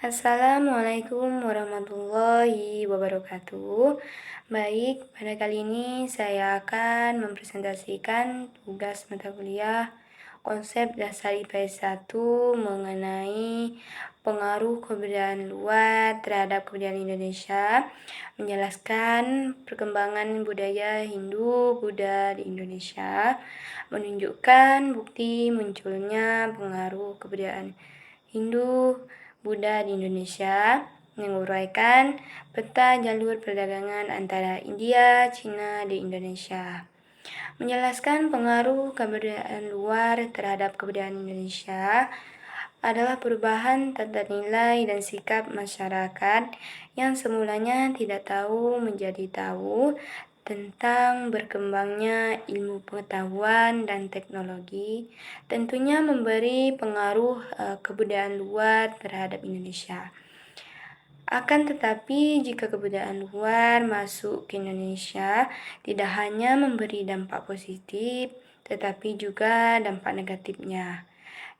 Assalamualaikum warahmatullahi wabarakatuh. Baik, pada kali ini saya akan mempresentasikan tugas mata kuliah konsep dasar IPS 1 mengenai pengaruh kebudayaan luar terhadap kebudayaan Indonesia, menjelaskan perkembangan budaya Hindu-Buddha di Indonesia, menunjukkan bukti munculnya pengaruh kebudayaan Hindu Buddha di Indonesia, menguraikan peta jalur perdagangan antara India, Cina, di Indonesia, menjelaskan pengaruh kebudayaan luar terhadap kebudayaan Indonesia adalah perubahan tata nilai dan sikap masyarakat yang semulanya tidak tahu menjadi tahu tentang berkembangnya ilmu pengetahuan dan teknologi, tentunya memberi pengaruh kebudayaan luar terhadap Indonesia. Akan tetapi, jika kebudayaan luar masuk ke Indonesia, tidak hanya memberi dampak positif, tetapi juga dampak negatifnya.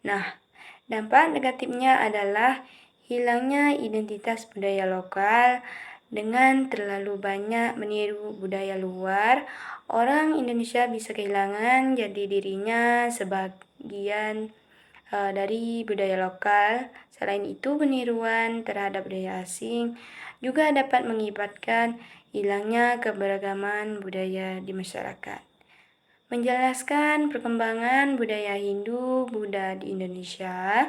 Nah, dampak negatifnya adalah hilangnya identitas budaya lokal. Dengan terlalu banyak meniru budaya luar, orang Indonesia bisa kehilangan jati dirinya sebagian dari budaya lokal. Selain itu, peniruan terhadap budaya asing juga dapat mengakibatkan hilangnya keberagaman budaya di masyarakat. Menjelaskan perkembangan budaya Hindu-Buddha di Indonesia.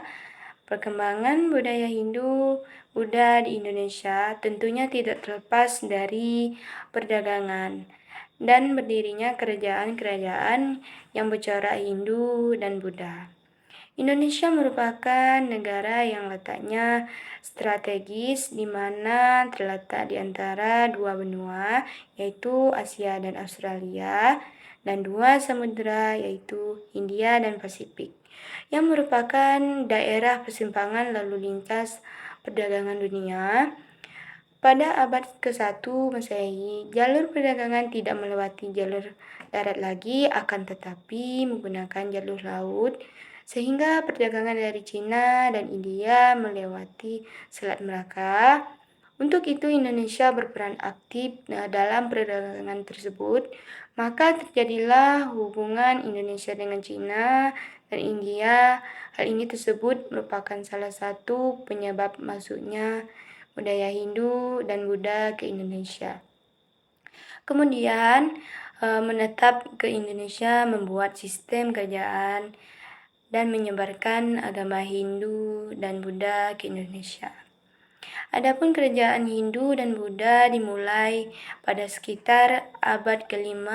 Perkembangan budaya Hindu-Buddha di Indonesia tentunya tidak terlepas dari perdagangan dan berdirinya kerajaan-kerajaan yang bercorak Hindu dan Buddha. Indonesia merupakan negara yang letaknya strategis di mana terletak di antara dua benua, yaitu Asia dan Australia, dan dua samudera, yaitu Hindia dan Pasifik, yang merupakan daerah persimpangan lalu lintas perdagangan dunia. Pada abad ke-1 Masehi, jalur perdagangan tidak melewati jalur darat lagi, akan tetapi menggunakan jalur laut, sehingga perdagangan dari Cina dan India melewati Selat Melaka. Untuk itu Indonesia berperan aktif dalam perdagangan tersebut, maka terjadilah hubungan Indonesia dengan Cina dan India. Hal ini tersebut merupakan salah satu penyebab masuknya budaya Hindu dan Buddha ke Indonesia. Kemudian menetap ke Indonesia membuat sistem kerajaan dan menyebarkan agama Hindu dan Buddha ke Indonesia. Adapun kerajaan Hindu dan Buddha dimulai pada sekitar abad ke-5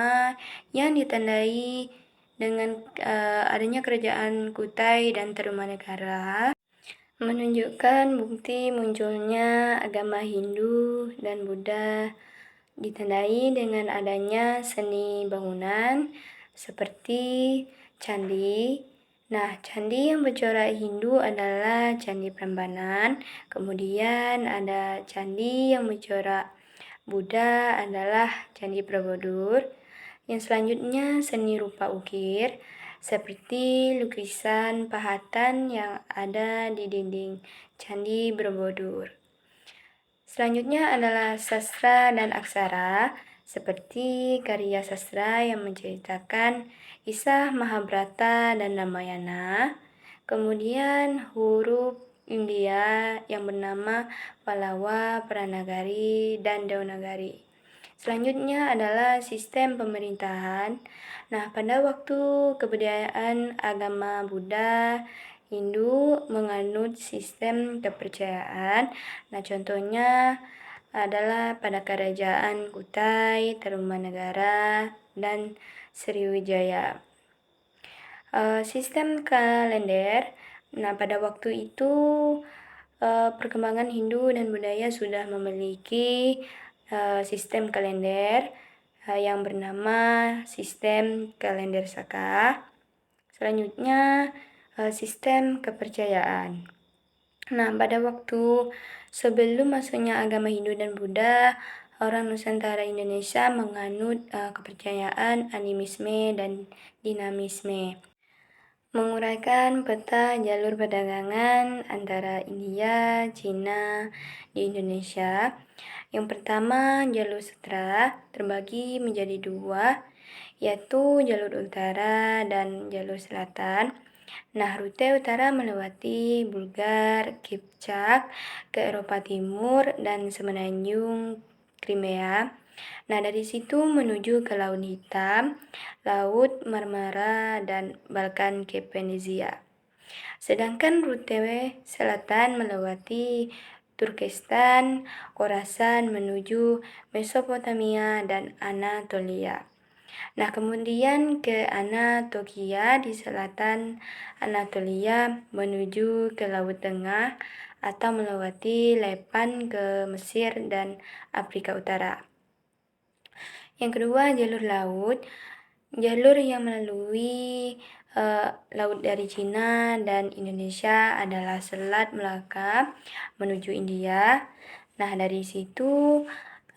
yang ditandai dengan adanya kerajaan Kutai dan Tarumanegara, menunjukkan bukti munculnya agama Hindu dan Buddha, ditandai dengan adanya seni bangunan seperti candi. Nah, candi yang bercorak Hindu adalah Candi Prambanan, kemudian ada candi yang bercorak Buddha adalah Candi Borobudur. Yang selanjutnya seni rupa ukir, seperti lukisan pahatan yang ada di dinding Candi Borobudur. Selanjutnya adalah sastra dan aksara, seperti karya sastra yang menceritakan kisah Mahabharata dan Ramayana. Kemudian huruf India yang bernama Pallava, Pranagari, dan Devanagari. Selanjutnya adalah sistem pemerintahan. Nah, pada waktu kebudayaan agama Buddha, Hindu menganut sistem kepercayaan. Nah, contohnya adalah pada kerajaan Kutai, Tarumanegara, dan Sriwijaya. Sistem kalender. Nah, pada waktu itu perkembangan Hindu dan budaya sudah memiliki sistem kalender yang bernama sistem kalender Saka. Selanjutnya sistem kepercayaan. Nah, pada waktu sebelum masuknya agama Hindu dan Buddha, orang Nusantara Indonesia menganut kepercayaan animisme dan dinamisme. Menguraikan peta jalur perdagangan antara India, Cina, di Indonesia. Yang pertama, jalur sutra terbagi menjadi dua, yaitu jalur utara dan jalur selatan. Nah, rute utara melewati Bulgar, Kipchak, ke Eropa Timur, dan semenanjung Crimea. Nah, dari situ menuju ke Laut Hitam, Laut Marmara, dan Balkan ke Venezia. Sedangkan rute selatan melewati Turkestan, Khorasan menuju Mesopotamia dan Anatolia. Nah, kemudian ke Anatolia di selatan Anatolia menuju ke Laut Tengah atau melewati Lepan ke Mesir dan Afrika Utara. Yang kedua, jalur laut. Jalur yang melalui laut dari Cina dan Indonesia adalah Selat Melaka menuju India. Nah, dari situ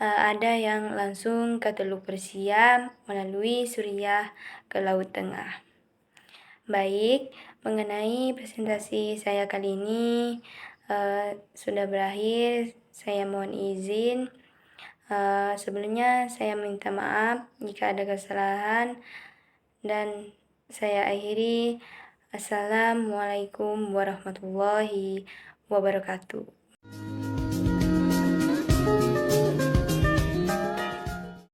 ada yang langsung ke Teluk Persia melalui Suriah ke Laut Tengah. Baik, mengenai presentasi saya kali ini sudah berakhir. Saya mohon izin. Sebelumnya saya minta maaf jika ada kesalahan dan saya akhiri. Assalamualaikum warahmatullahi wabarakatuh.